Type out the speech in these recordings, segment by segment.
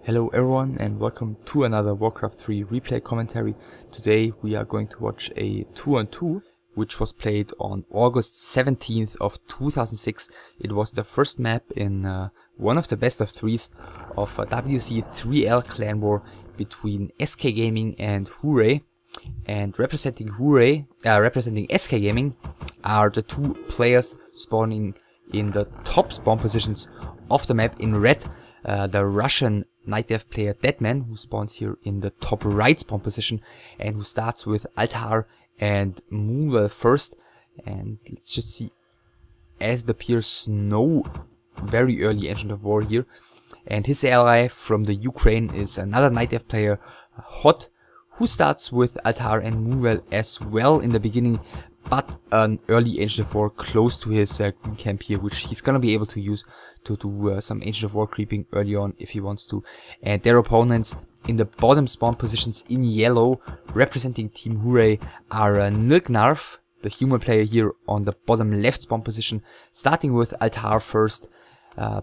Hello everyone and welcome to another Warcraft 3 replay commentary. Today we are going to watch a 2-on-2 which was played on August 17th of 2006. It was the first map in one of the best of threes of Wc3 clan war between SK Gaming and Hooray. And representing SK Gaming are the two players spawning in the top spawn positions of the map in red. The Russian Night Elf player Deadman, who spawns here in the top right spawn position and who starts with Altar and Moonwell first. And let's just see, as it appears, no very early Engine of War here. And his ally from the Ukraine is another Night Elf player, HoT, who starts with Altar and Moonwell as well in the beginning, but an early Ancient of War close to his green camp here, which he's gonna be able to use to do some Ancient of War creeping early on if he wants to. And their opponents in the bottom spawn positions in yellow, representing Team Hooray, are Nilknarf, the human player here on the bottom left spawn position, starting with Altar first,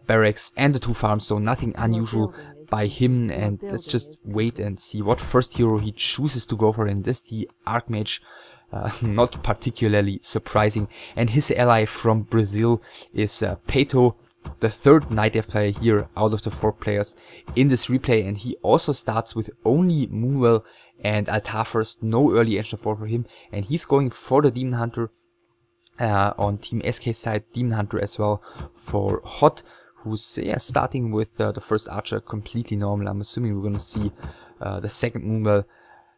barracks and the two farms, so nothing unusual by him. And let's just wait and see what first hero he chooses to go for, and this the Archmage. Not particularly surprising. And his ally from Brazil is PaTo, the third Night Elf player here out of the 4 players in this replay, and he also starts with only Moonwell and Altar first, no early Ancient of War for him, and he's going for the Demon Hunter on Team SK side, Demon Hunter as well for HoT, who's starting with the first Archer completely normal. I'm assuming we're gonna see the second Moonwell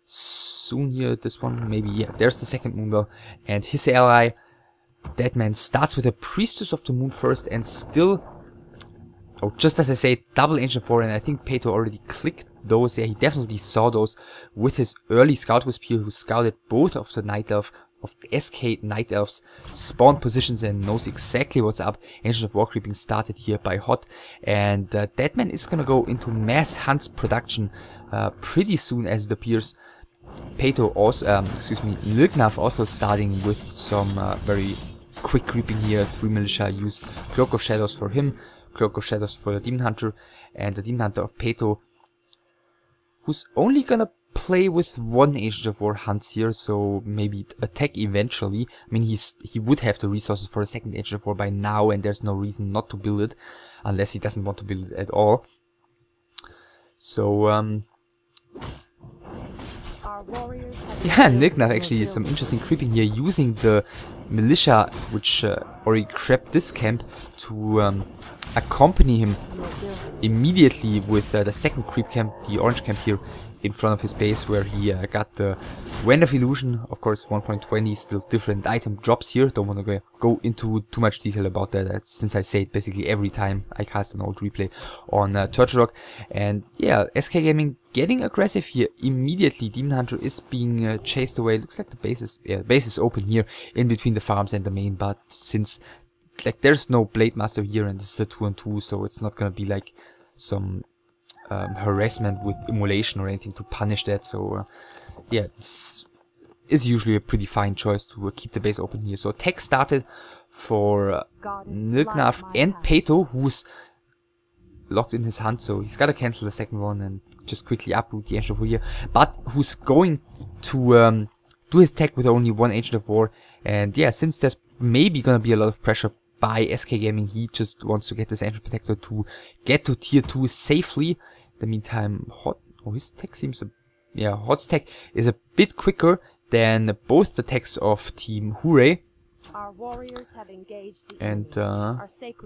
soon here. This one maybe, yeah, there's the second Moonwell. And his ally Deadman starts with a Priestess of the Moon first, and still, oh, just as I say, double Ancient of War. And I think PaTo already clicked those. Yeah, he definitely saw those with his early Scout Wisp here, who scouted both of the Night Elf of the SK Night Elves spawn positions and knows exactly what's up. Ancient of War creeping started here by HoT, and Deadman is gonna go into mass hunts production pretty soon, as it appears. PaTo also, Nilknarf also starting with some very quick creeping here. 3 militia used Cloak of Shadows for him, Cloak of Shadows for the Demon Hunter, and the Demon Hunter of PaTo, who's only gonna play with 1 Ancient of War hunts here, so maybe attack eventually. I mean, he would have the resources for a second Ancient of War by now, and there's no reason not to build it, unless he doesn't want to build it at all. So, yeah, Nilknarf actually is some interesting creeping here, using the militia which already grabbed this camp to accompany him immediately with the second creep camp, the orange camp here in front of his base, where he got the Wand of Illusion. Of course, 1.20, still different item drops here. Don't want to go into too much detail about that, since I say it basically every time I cast an old replay on Turtle Rock. And yeah, SK Gaming getting aggressive here immediately. Demon Hunter is being chased away. Looks like the base is open here in between the farms and the main, but since like there's no Blade Master here and this is a 2-on-2, so it's not gonna be like some harassment with immolation or anything to punish that. So yeah, this is usually a pretty fine choice to keep the base open here. So attack started for Nilknarf and PaTo, who's locked in his hunt, so he's gotta cancel the second one and just quickly uproot the Ancient of War here, but who's going to do his tech with only 1 Ancient of War. And yeah, since there's maybe gonna be a lot of pressure by SK Gaming, he just wants to get this Ancient Protector to get to tier 2 safely. In the meantime, HoT, his tech seems, HoT's tech is a bit quicker than both the techs of Team Hooray. Our warriors have engaged the and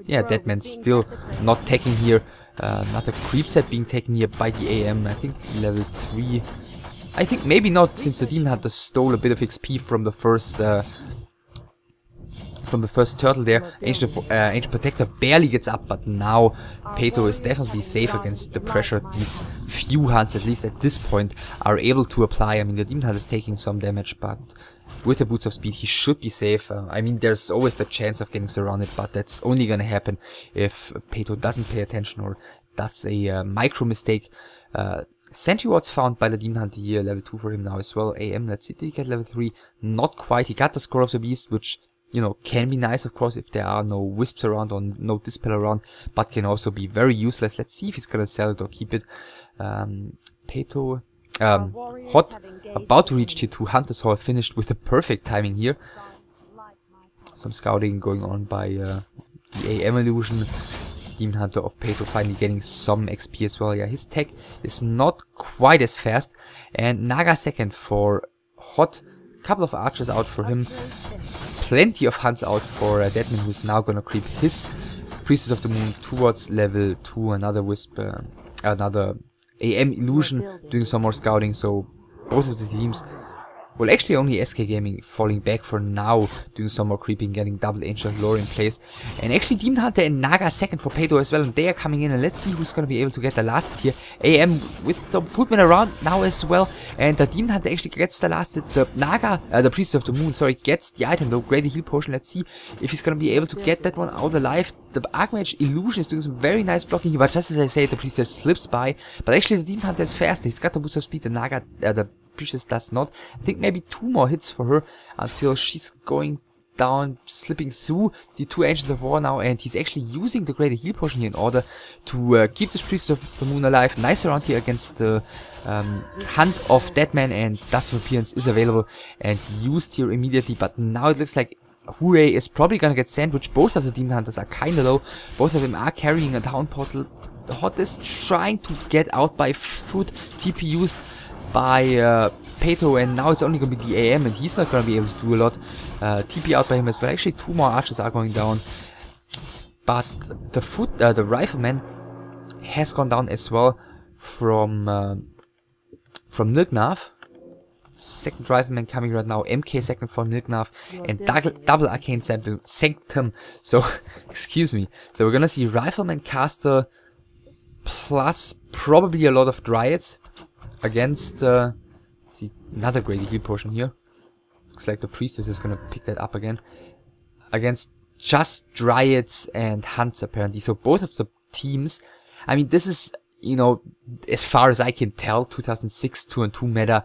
yeah, Deadman's still not taking here. Another creep set being taken here by the AM, I think level 3. I think maybe not, since the Demon Hunter stole a bit of XP from the first turtle there. Ancient Protector barely gets up, but now PaTo is definitely safe against the pressure these few hunts, at least at this point, are able to apply. I mean, the Demon Hunter is taking some damage, but with the Boots of Speed he should be safe. I mean, there's always the chance of getting surrounded, but that's only gonna happen if PaTo doesn't pay attention or does a micro mistake. Sentry Wards found by the Demon Hunter here, level 2 for him now as well. AM, let's see, did he get level 3? Not quite. He got the Score of the Beast, which you know, can be nice, of course, if there are no wisps around or no dispel around, but can also be very useless. Let's see if he's gonna sell it or keep it. PaTo, HoT, about to reach tier 2. Hunter's Hall finished with the perfect timing here. Some scouting going on by the AM illusion. Demon Hunter of PaTo finally getting some XP as well. Yeah, his tech is not quite as fast. And Naga second for HoT. Couple of archers out for him. Plenty of hunts out for Deadman, who's now gonna creep his Priestess of the Moon towards level 2. Another wisp, another AM illusion, doing some more scouting. So both of the teams, well, actually only SK Gaming falling back for now, doing some more creeping, getting double ancient lore in place. And actually Demon Hunter and Naga second for PaTo as well, and they are coming in, and let's see who's gonna be able to get the last here. AM with some footmen around now as well, and the Demon Hunter actually gets the last. The Naga, the Priest of the Moon, sorry, gets the item though, Greater Heal Potion. Let's see if he's gonna be able to get that one out alive. The Archmage illusion is doing some very nice blocking here, but just as I say, the Priestess slips by. But actually the Demon Hunter is faster, he's got the boost of speed, the Naga, the Priestess does not. I think maybe 2 more hits for her until she's going down, slipping through the 2 Ancients of War now, and he's actually using the Greater Heal Potion here in order to keep this Priest of the Moon alive. Nice round here against the Hunt of Deadman, and Dust of Appearance is available and used here immediately, but now it looks like Hooray is probably gonna get sandwiched. Both of the Demon Hunters are kinda low, both of them are carrying a down portal. The HoT is trying to get out by foot, TP used by PaTo, and now it's only going to be the AM, and he's not going to be able to do a lot. TP out by him as well. Actually 2 more archers are going down, but the rifleman has gone down as well from Nilknarf. Second rifleman coming right now, MK second for Nilknarf, and double arcane sanctum. So excuse me. So we're gonna see rifleman caster plus probably a lot of dryads against see, another Greater Heal Potion here. Looks like the Priestess is gonna pick that up again. Against just Dryads and Hunts apparently. So both of the teams, I mean, this is, you know, as far as I can tell, 2006 2-on-2 meta.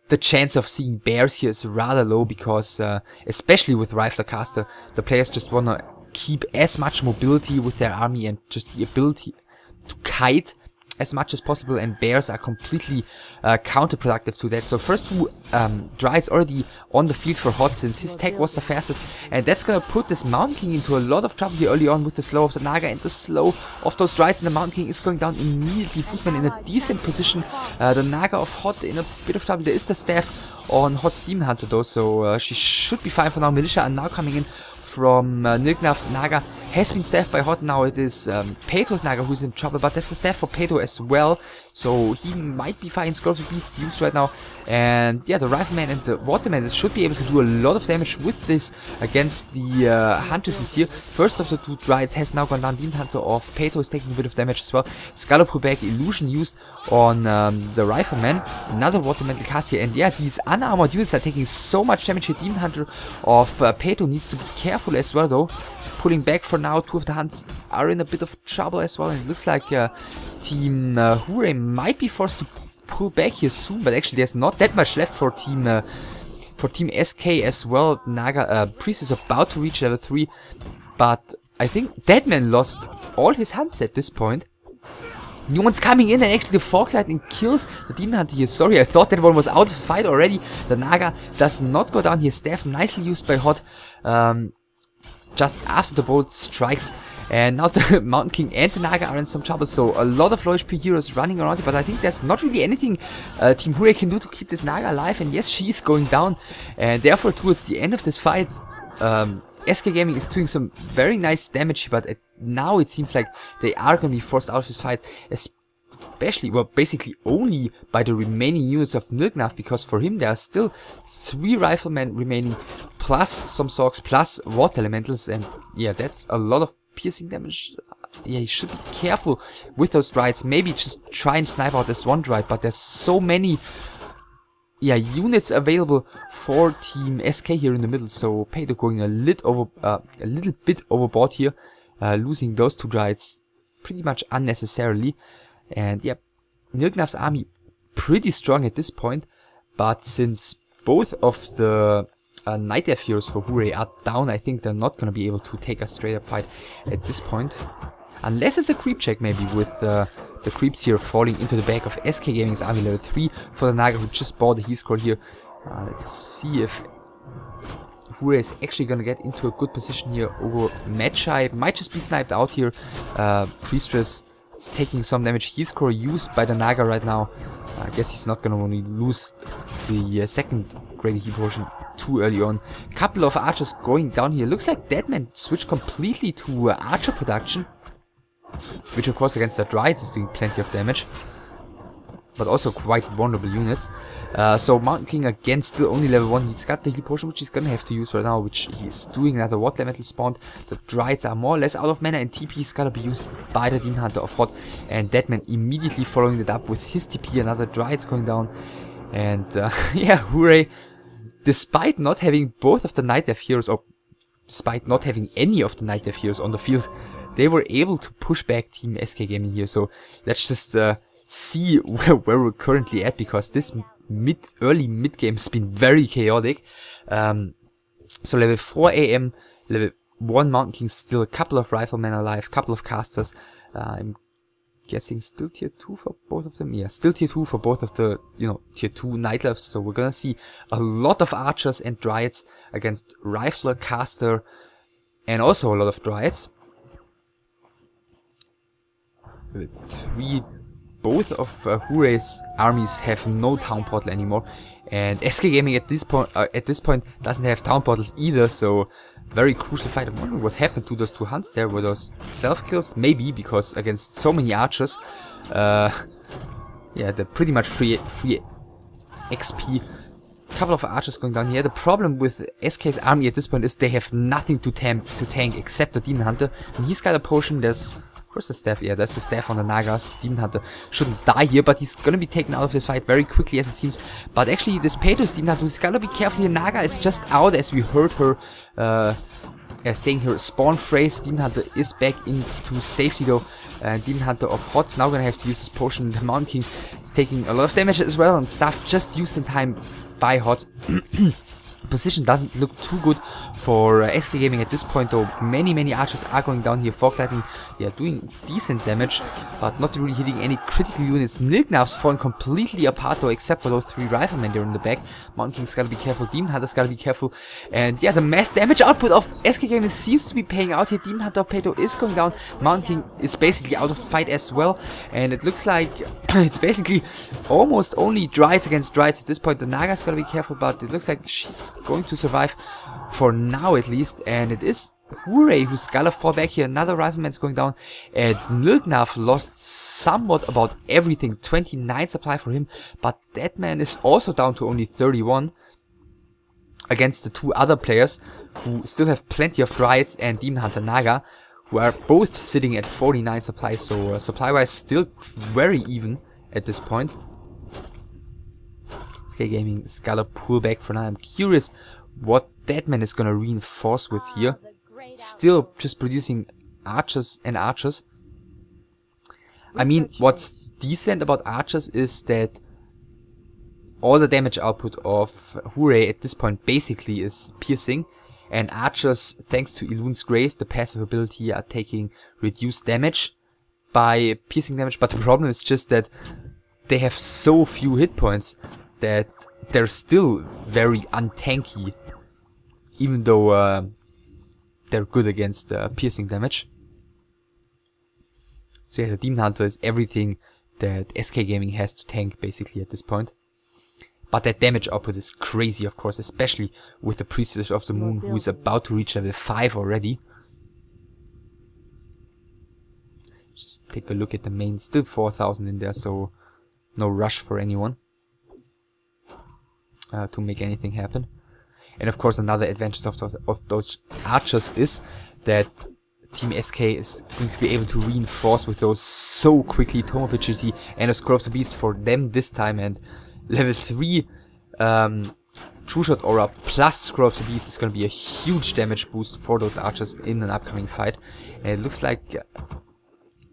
The chance of seeing bears here is rather low because, especially with Rifler Caster, the players just wanna keep as much mobility with their army and just the ability to kite as much as possible, and bears are completely counterproductive to that. So first 2 Dryads already on the field for HoT, since his tech was the fastest, and that's gonna put this Mountain King into a lot of trouble here early on with the slow of the Naga, and the slow of those Dryads, and the Mountain King is going down immediately. Footman in a decent position, the Naga of HoT in a bit of trouble. There is the staff on HoT's Demon Hunter though, so she should be fine for now. Militia are now coming in from Nilknarf. Naga has been staffed by HoT. Now it is PaTo's Naga who's in trouble, but there's the staff for PaTo as well, so he might be fine. Scrolls of Beast used right now, and yeah, the Rifleman and the Waterman should be able to do a lot of damage with this against the Huntresses here. First of the 2 Dryads has now gone down. Demon Hunter of PaTo is taking a bit of damage as well. Scallop illusion used on the Rifleman. Another Watermental cast here, and yeah, these unarmored units are taking so much damage here. Demon Hunter of PaTo needs to be careful as well though. Pulling back for now. 2 of the Hunts are in a bit of trouble as well, and it looks like Team Hooray might be forced to pull back here soon, but actually there's not that much left for Team SK as well. Naga Priest is about to reach level 3, but I think Deadman lost all his Hunts at this point. New one's coming in, and actually the Fog Lightning kills the Demon Hunter here. Sorry, I thought that one was out of the fight already. The Naga does not go down here. Staff nicely used by HoT. Just after the bolt strikes, and now the Mountain King and the Naga are in some trouble, so a lot of low HP heroes running around it, but I think there's not really anything Team Hooray can do to keep this Naga alive, and yes, she's going down, and therefore towards the end of this fight, SK Gaming is doing some very nice damage, but now it seems like they are going to be forced out of this fight, especially, well, basically only by the remaining units of Nilknarf, because for him there are still 3 riflemen remaining, plus some Sorks, plus water elementals, and yeah, that's a lot of piercing damage. Yeah, you should be careful with those Dryads. Maybe just try and snipe out this one Dryad, but there's so many units available for Team SK here in the middle, so PaTo going a little bit overboard here, losing those 2 Dryads pretty much unnecessarily. And yeah, Nilknarf's army pretty strong at this point, but since both of the Night Elf heroes for Hure are down. I think they're not gonna be able to take a straight up fight at this point. Unless it's a creep check maybe with the creeps here falling into the back of SK Gaming's army level 3 for the Naga who just bought the heal score here. Let's see if Hure is actually gonna get into a good position here over Magi. Might just be sniped out here. Priestess is taking some damage. Heal score used by the Naga right now. I guess he's not gonna only lose the second great heal potion too early on. Couple of archers going down here. Looks like Deadman switched completely to archer production, which of course against the Dryades is doing plenty of damage, but also quite vulnerable units. So Mountain King again still only level 1. He's got the heal potion which he's gonna have to use right now, which he's doing. Another water elemental spawned. The Dryades are more or less out of mana, and TP is gonna be used by the Demon Hunter of HoT, and Deadman immediately following it up with his TP. Another Dryades going down, and yeah, Hure, despite not having both of the Night Elf heroes, or despite not having any of the Night Elf heroes on the field, they were able to push back Team SK Gaming here. So let's just see where we're currently at, because this early mid game has been very chaotic. So level 4 AM, level 1 Mountain King still, a couple of riflemen alive, couple of casters. I'm guessing still tier 2 for both of them. Yeah, still tier 2 for both of the, tier 2 Night Elves. So we're gonna see a lot of archers and Dryades against rifler, caster, and also a lot of Dryades. Level 3. Both of Hure's armies have no town portal anymore, and SK Gaming at this point doesn't have town portals either. So very crucial fight. I'm wondering what happened to those two hunts there. Were those self kills? Maybe, because against so many archers, yeah, they're pretty much free XP. Couple of archers going down here. The problem with SK's army at this point is they have nothing to tank except the Demon Hunter, and he's got a potion. There's of course the staff, yeah, that's the staff on the Nagas. Demon Hunter shouldn't die here, but he's gonna be taken out of this fight very quickly as it seems. But actually this PaTo's Demon Hunter, he's gotta be careful here. Naga is just out as we heard her saying her spawn phrase. Demon Hunter is back into safety though. Demon Hunter of HoT's now gonna have to use his potion. The Mountain King is taking a lot of damage as well, and stuff just used in time by HoT. Position doesn't look too good for SK Gaming at this point though. Many archers are going down here. Fog Lightning, yeah, doing decent damage, but not really hitting any critical units. Nilknarf's falling completely apart though, except for those 3 riflemen there in the back. Mountain King's gotta be careful, Demon Hunter's gotta be careful, and yeah, the mass damage output of SK Gaming seems to be paying out here. Demon Hunter of PaTo is going down. Mountain King is basically out of fight as well, and it looks like it's basically almost only Dryades against Dryades at this point. The Naga's gotta be careful, but it looks like she's going to survive for now at least, and it is Hure who's gotta fall back here. Another rifleman's going down, and Nilknarf lost somewhat about everything. 29 supply for him, but Deadman is also down to only 31 against the 2 other players who still have plenty of Dryades and Demon Hunter Naga, who are both sitting at 49 supply. So supply wise still very even at this point. SK Gaming is gotta pull back for now. I'm curious what Deadman is gonna reinforce with here. Still just producing archers and archers. I mean, what's decent about archers is that all the damage output of Hure at this point basically is piercing, and archers, thanks to Elun's Grace, the passive ability, are taking reduced damage by piercing damage. But the problem is just that they have so few hit points that they're still very untanky, even though they're good against piercing damage. So yeah, the Demon Hunter is everything that SK Gaming has to tank basically at this point. But that damage output is crazy, of course, especially with the Priestess of the Moon, who is about to reach level 5 already. Just take a look at the main, still 4,000 in there, so no rush for anyone to make anything happen. And of course another advantage of those archers is that Team SK is going to be able to reinforce with those so quickly. Tome of Vigility and a Scroll of the Beast for them this time, and level 3 True Shot Aura plus Scroll of the Beast is going to be a huge damage boost for those archers in an upcoming fight. And it looks like,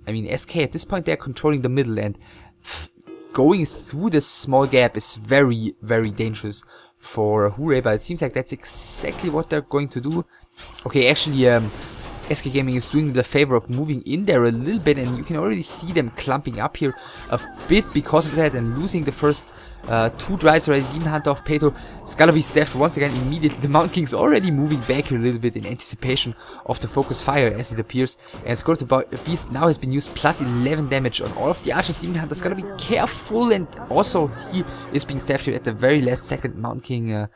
I mean, SK at this point they're controlling the middle, and going through this small gap is very dangerous for HoT, but it seems like that's exactly what they're going to do. Okay, actually, SK Gaming is doing the favor of moving in there a little bit, and you can already see them clumping up here a bit because of that and losing the first 2 drives already. Nilknarf PaTo is gonna be staffed once again immediately. The Mountain King's already moving back here a little bit in anticipation of the focus fire as it appears. And Score to Beast now has been used plus 11 damage on all of the archers. Nilknarf's gonna be careful, and also he is being staffed here at the very last second. Mountain King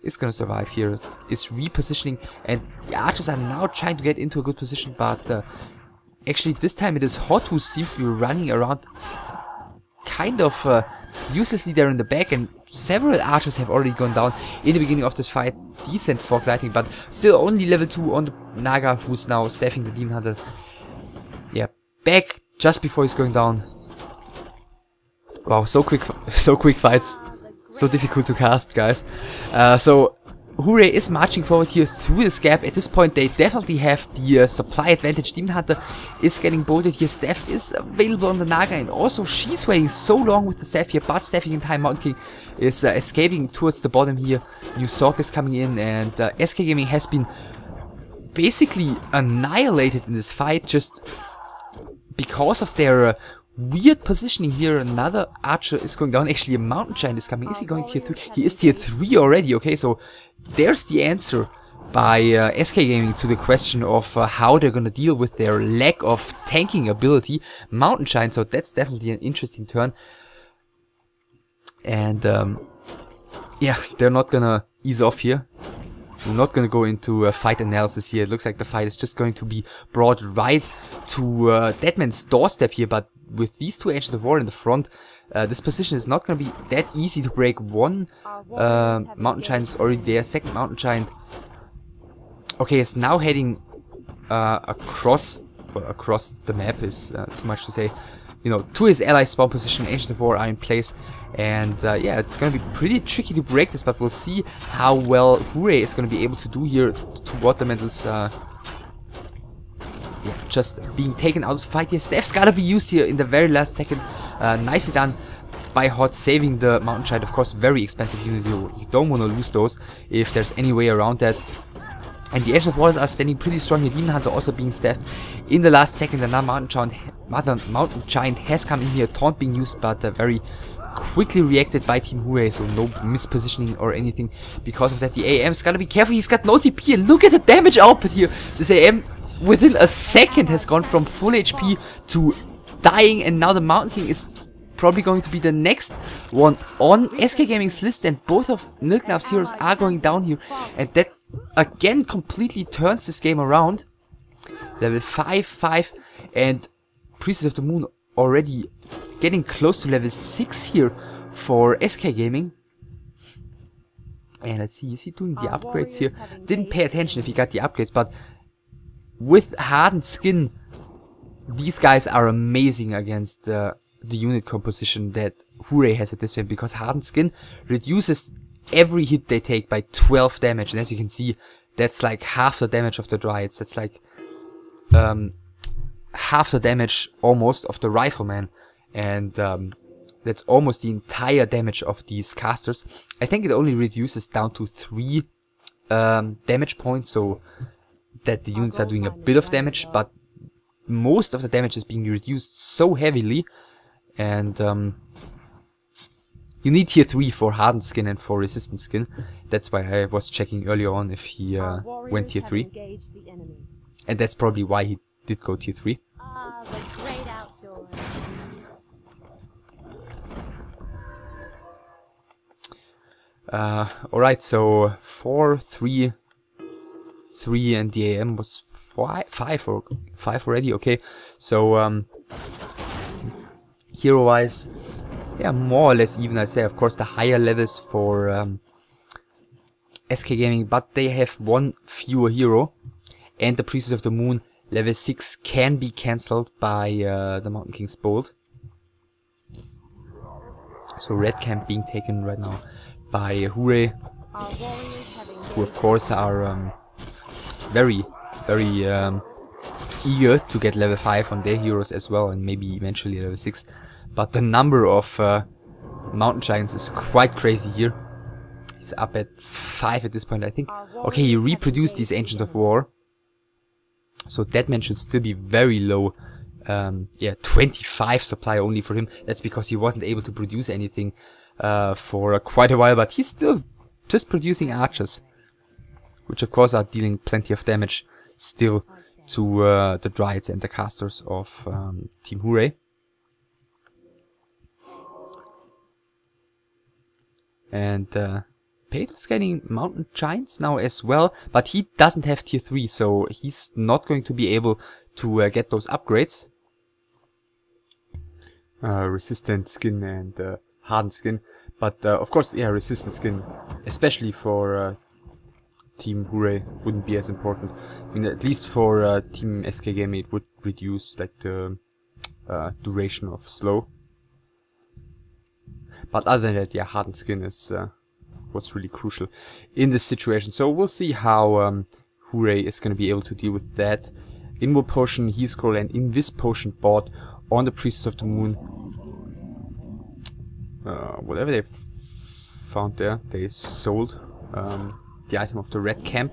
is gonna survive here, is repositioning, and the archers are now trying to get into a good position, but actually this time it is HoT who seems to be running around kind of uselessly there in the back, and several archers have already gone down in the beginning of this fight. Decent fog lighting, but still only level 2 on the Naga, who's now staffing the Demon Hunter. Yeah, back just before he's going down. Wow, so quick fights. So difficult to cast, guys. So HoT is marching forward here through this gap. At this point, they definitely have the supply advantage. Demon Hunter is getting bolted here. Staff is available on the Naga, and also she's waiting so long with the staff here, but staffing in time. Mountain King is escaping towards the bottom here. New Sork is coming in, and SK Gaming has been basically annihilated in this fight just because of their weird positioning here. Another archer is going down. Actually, a mountain giant is coming. Is he going tier 3? He is tier 3 already. Okay, so there's the answer by SK Gaming to the question of how they're gonna deal with their lack of tanking ability. Mountain giant, so that's definitely an interesting turn. And yeah, they're not gonna ease off here. We're not gonna go into a fight analysis here. It looks like the fight is just going to be brought right to Deadman's doorstep here, but with these 2 Ancients of War in the front, this position is not going to be that easy to break. One mountain giant is already there. Second mountain giant, okay, is now heading across the map, is too much to say. You know, to his ally spawn position. Ancients of War are in place, and yeah, it's going to be pretty tricky to break this, but we'll see how well HoT is going to be able to do here to Watermantel's yeah, just being taken out of the fight here. Staff's gotta be used here in the very last second. Nicely done by HoT, saving the mountain giant. Of course, very expensive unit. You don't want to lose those if there's any way around that. And the Ancients of War are standing pretty strong here. Demon Hunter also being staffed in the last second. Another mountain giant has come in here. Taunt being used, but very quickly reacted by Team HoT, so no mispositioning or anything because of that. The AM's gotta be careful. He's got no TP, and look at the damage output here. This AM within a second has gone from full HP to dying, and now the Mountain King is probably going to be the next one on SK Gaming's list, and both of Nilknarf's heroes are going down here, and that again completely turns this game around. Level 5, and Priestess of the Moon already getting close to level 6 here for SK Gaming. And let's see, is he doing the upgrades here? Didn't pay attention if he got the upgrades, but with hardened skin, these guys are amazing against the unit composition that HoT has at this point, because hardened skin reduces every hit they take by 12 damage, and as you can see, that's like half the damage of the Dryads. That's like half the damage almost of the Rifleman, and that's almost the entire damage of these casters. I think it only reduces down to 3 damage points, so that the units are doing a bit of damage, but most of the damage is being reduced so heavily, and you need tier 3 for hardened skin and for resistant skin. That's why I was checking earlier on if he went tier 3, and that's probably why he did go tier 3. The great outdoors. Alright, so 4, 3, 3, and the AM was 5 already. Okay, so hero wise, yeah, more or less even, I'd say. Of course, the higher levels for SK Gaming, but they have one fewer hero, and the Priestess of the Moon level 6 can be cancelled by the Mountain King's Bolt. So red camp being taken right now by HoT, who of course are very eager to get level 5 on their heroes as well, and maybe eventually level 6. But the number of mountain giants is quite crazy here, He's up at 5 at this point, I think. Okay, he reproduced these Ancients of War. So Deadman should still be very low. Yeah, 25 supply only for him. That's because he wasn't able to produce anything for quite a while. But he's still just producing archers. Which of course are dealing plenty of damage still to the Dryads and the casters of Team Hooray. And PaTo's getting Mountain Giants now as well, but he doesn't have tier 3, so he's not going to be able to get those upgrades. Resistant skin and hardened skin, but of course, yeah, resistant skin, especially for Team Hooray, wouldn't be as important. I mean, at least for Team SK Gaming, it would reduce like the duration of slow. But other than that, yeah, hardened skin is what's really crucial in this situation. So we'll see how Hooray is going to be able to deal with that. Inward Potion, Heal Scroll, and Invis Potion bought on the Priestess of the Moon. Whatever they found there, they sold the item of the Red Camp.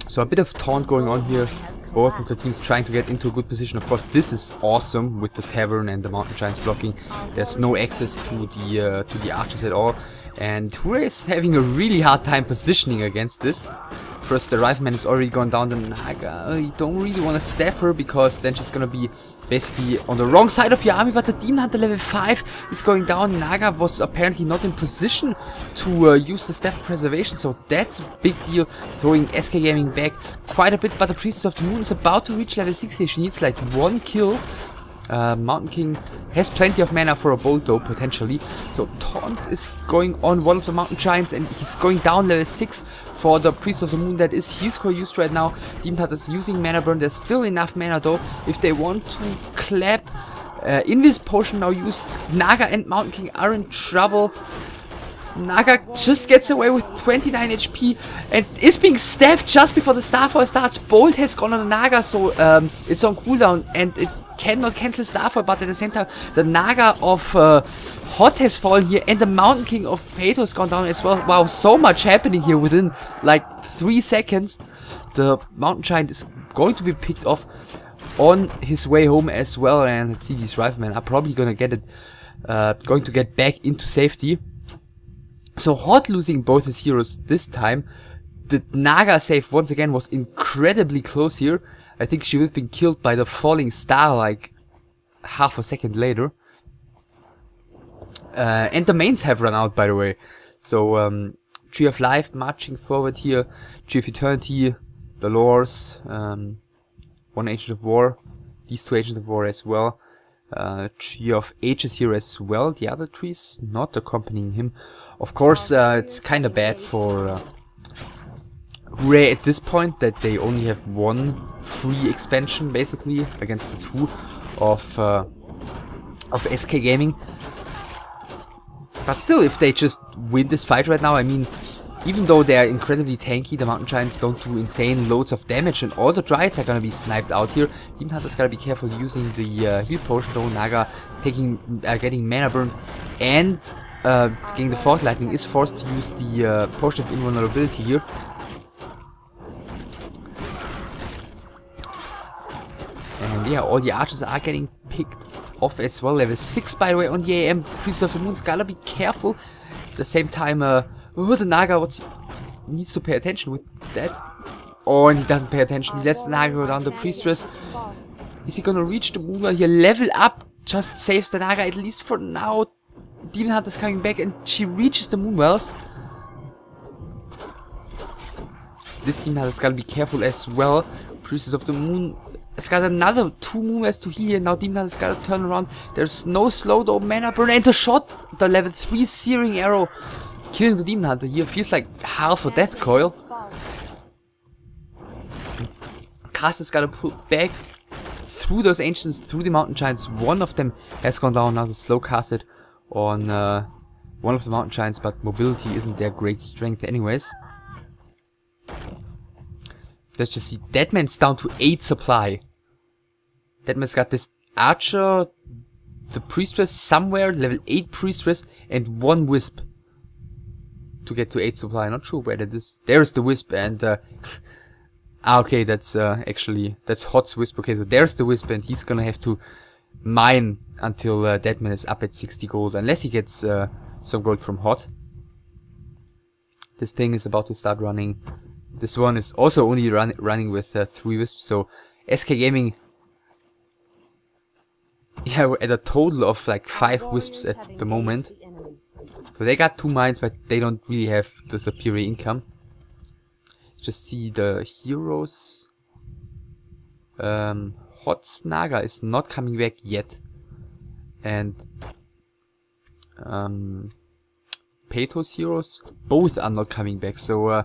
So a bit of taunt going on here. Both of the teams trying to get into a good position. Of course, this is awesome with the Tavern and the Mountain Giants blocking. There's no access to the archers at all. And Hooray is having a really hard time positioning against this. First, the Rifleman is already gone down. The Naga, you don't really want to staff her because then she's gonna be basically on the wrong side of your army. But the Demon Hunter level 5 is going down. Naga was apparently not in position to use the Staff of Preservation, so that's a big deal, throwing SK Gaming back quite a bit. But the Priestess of the Moon is about to reach level 60. She needs like 1 kill. Mountain King has plenty of mana for a bolt though, potentially. So Taunt is going on one of the Mountain Giants and he's going down level 6 for the Priest of the Moon. That is Heal Scroll used right now. Demon Hunter is using Mana Burn. There's still enough mana though if they want to clap. Invis Potion now used. Naga and Mountain King are in trouble. Naga just gets away with 29 HP and is being staffed just before the Starfall starts. Bolt has gone on the Naga, so it's on cooldown and it cannot cancel Starfall, but at the same time the Naga of HoT has fallen here and the Mountain King of PaTo has gone down as well. Wow, so much happening here within like 3 seconds. The Mountain Giant is going to be picked off on his way home as well, and let's see, these Riflemen are probably gonna get it, going to get back into safety. So HoT losing both his heroes this time. The Naga save once again was incredibly close here. I think she would have been killed by the falling star like half a second later. And the mains have run out, by the way. So Tree of Life marching forward here. Tree of Eternity, the Lores, one Agent of War, these 2 Agents of War as well. Tree of Ages here as well. The other trees not accompanying him. Of course, it's kind of bad for Hooray at this point that they only have 1 free expansion basically against the 2 of SK Gaming. But still, if they just win this fight right now, I mean, even though they are incredibly tanky, the Mountain Giants don't do insane loads of damage and all the Dryads are gonna be sniped out here. Demon Hunter's gotta be careful using the heal potion though. Naga getting mana burn and getting the Fog Lightning is forced to use the potion of invulnerability here. And yeah, all the archers are getting picked off as well. Level 6 by the way on the AM. Priest of the Moon's gotta be careful. At the same time, the Naga needs to pay attention with that. Oh, and he doesn't pay attention. He lets the Naga go down the Priestess. Is he gonna reach the Moonwell here? Level up just saves the Naga, at least for now. Demon Hunter's coming back and she reaches the Moonwells. This Demon Hunter's gotta be careful as well. Priestess of the Moon has got another 2 Moonwells to heal, and now Demon Hunter's gotta turn around. There's no slow though, mana burn, and the shot, the level 3 Searing Arrow, killing the Demon Hunter here. Feels like half a death coil. Caster's gotta pull back through those Ancients, through the Mountain Giants. One of them has gone down, now the slow casted on one of the Mountain Giants, but mobility isn't their great strength anyways. Let's just see, Deadman's down to 8 supply. Deadman's got this Archer, the Priestess somewhere, level 8 Priestess, and 1 Wisp. to get to 8 supply. Not sure where that is. There's the Wisp and okay, that's actually that's HoT's Wisp. Okay, so there's the Wisp and he's gonna have to mine until Deadman is up at 60 gold, unless he gets some gold from HoT. This thing is about to start running. This one is also only running with 3 Wisps, so SK Gaming, yeah, we're at a total of like 5 Wisps at the moment. So they got 2 mines, but they don't really have the superior income. Just see the heroes. HoT's Naga is not coming back yet, and PaTo's heroes both are not coming back. So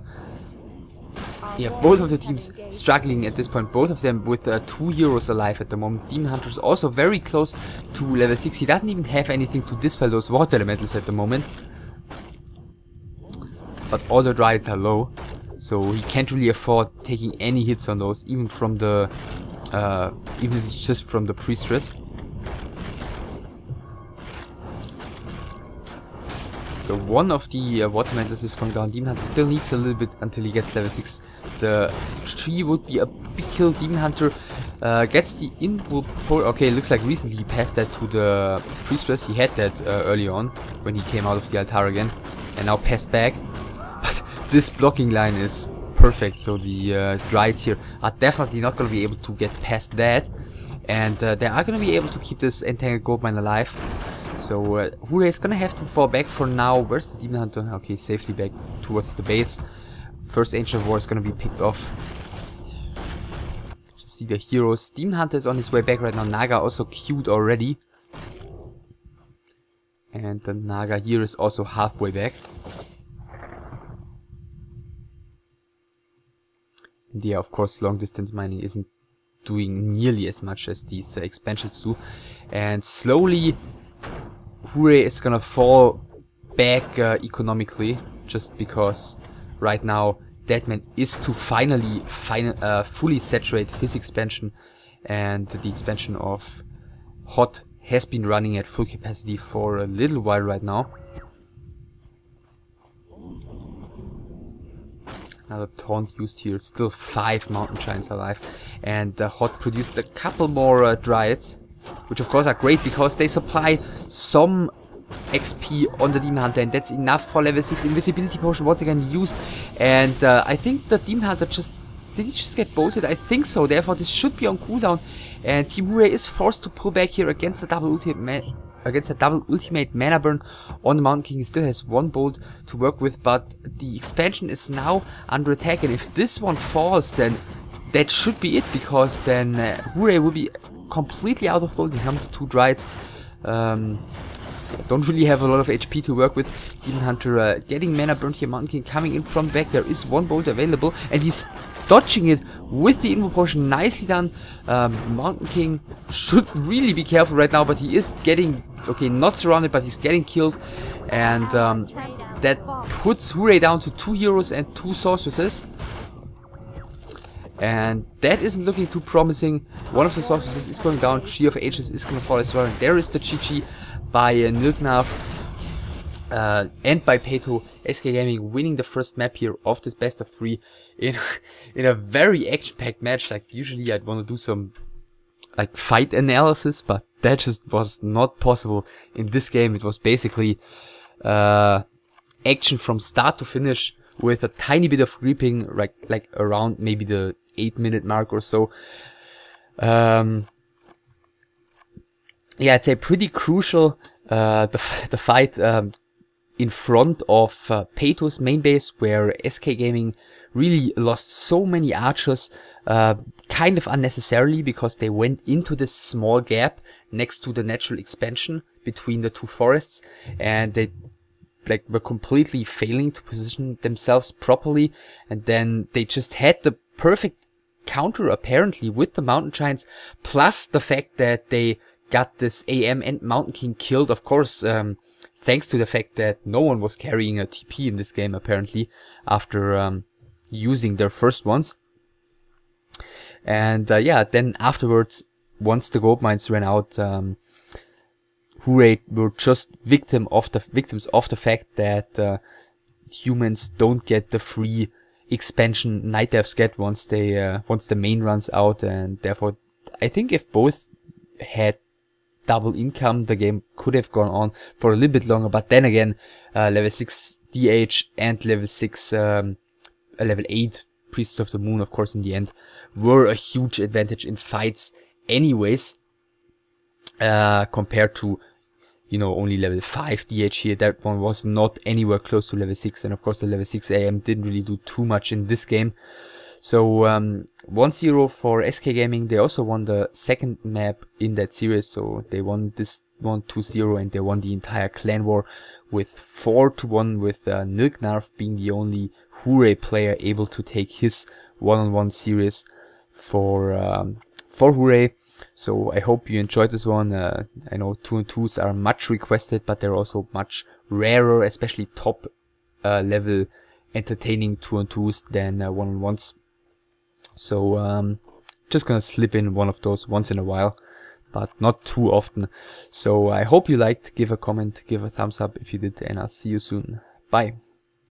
yeah, both of the teams struggling at this point. Both of them with 2 heroes alive at the moment. Demon Hunter is also very close to level 6. He doesn't even have anything to dispel those water elementals at the moment. But all the Dryads are low, so he can't really afford taking any hits on those, even from the even if it's just from the Priestess. So one of the water elementals is going down. Demon Hunter still needs a little bit until he gets level 6. The tree would be a big kill. Demon Hunter gets the input. Okay, looks like recently he passed that to the Priestess. He had that early on when he came out of the altar again, and now passed back. But this blocking line is perfect, so the Dryads here are definitely not going to be able to get past that, and they are going to be able to keep this entangled goldmine alive. So Hure is gonna have to fall back for now. Where's the Demon Hunter? Okay, safely back towards the base. First Ancient War is gonna be picked off. Just see the heroes. Demon Hunter is on his way back right now. Naga also queued already. And the Naga here is also halfway back. And yeah, of course, long distance mining isn't doing nearly as much as these expansions do. And slowly Hure is gonna fall back economically, just because right now Deadman is to fully saturate his expansion, and the expansion of HoT has been running at full capacity for a little while right now. Another taunt used here, still 5 mountain giants alive, and HoT produced a couple more Dryads, which of course are great because they supply some XP on the Demon Hunter, and that's enough for level 6. Invisibility potion once again used, and I think the Demon Hunter did he just get bolted? I think so, therefore this should be on cooldown, and Team Hure is forced to pull back here against the double ultimate mana burn on the Mountain King. He still has 1 bolt to work with, but the expansion is now under attack, and if this one falls, then that should be it, because then Hure will be completely out of gold. The 2 Dryads don't really have a lot of HP to work with. Demon Hunter getting mana burned here. Mountain King coming in from back. There is 1 bolt available, and he's dodging it with the invo potion. Nicely done. Mountain King should really be careful right now, but he is getting, okay, not surrounded, but he's getting killed, and that puts Hure down to 2 heroes and 2 sorceresses. And that isn't looking too promising. One of the sorceresses is going down. Tree of Ages is going to fall as well. And there is the GG by Nilknarf and by PaTo. SK Gaming winning the first map here of this best of 3 in a very action-packed match. Like usually I'd want to do some like fight analysis, but that just was not possible in this game. It was basically action from start to finish, with a tiny bit of creeping, like around maybe the 8-minute mark or so. Yeah, I'd say pretty crucial, the fight in front of PaTo's main base, where SK Gaming really lost so many archers, kind of unnecessarily, because they went into this small gap next to the natural expansion between the 2 forests, and they were completely failing to position themselves properly, and then they just had the perfect counter apparently with the mountain giants, plus the fact that they got this AM and Mountain King killed, of course, thanks to the fact that no one was carrying a TP in this game apparently after using their first ones. And yeah, then afterwards, once the gold mines ran out, Hure were just victims of the fact that humans don't get the free expansion night elves get once the main runs out, and therefore I think if both had double income, the game could have gone on for a little bit longer. But then again, level 6 DH and level 6 level 8 Priests of the Moon, of course, in the end were a huge advantage in fights anyways, compared to, you know, only level 5 DH here. That one was not anywhere close to level 6, and of course the level 6 AM didn't really do too much in this game. So 1-0 for SK Gaming. They also won the second map in that series, so they won this one 2-0, and they won the entire clan war with 4-1, with Nilknarf being the only Hooray player able to take his one-on-one series for Hooray. So I hope you enjoyed this one. I know 2-on-2s are much requested, but they're also much rarer, especially top level entertaining 2-on-2s than 1-on-1s. So just gonna slip in one of those once in a while, but not too often. So I hope you liked. Give a comment, give a thumbs up if you did, and I'll see you soon. Bye.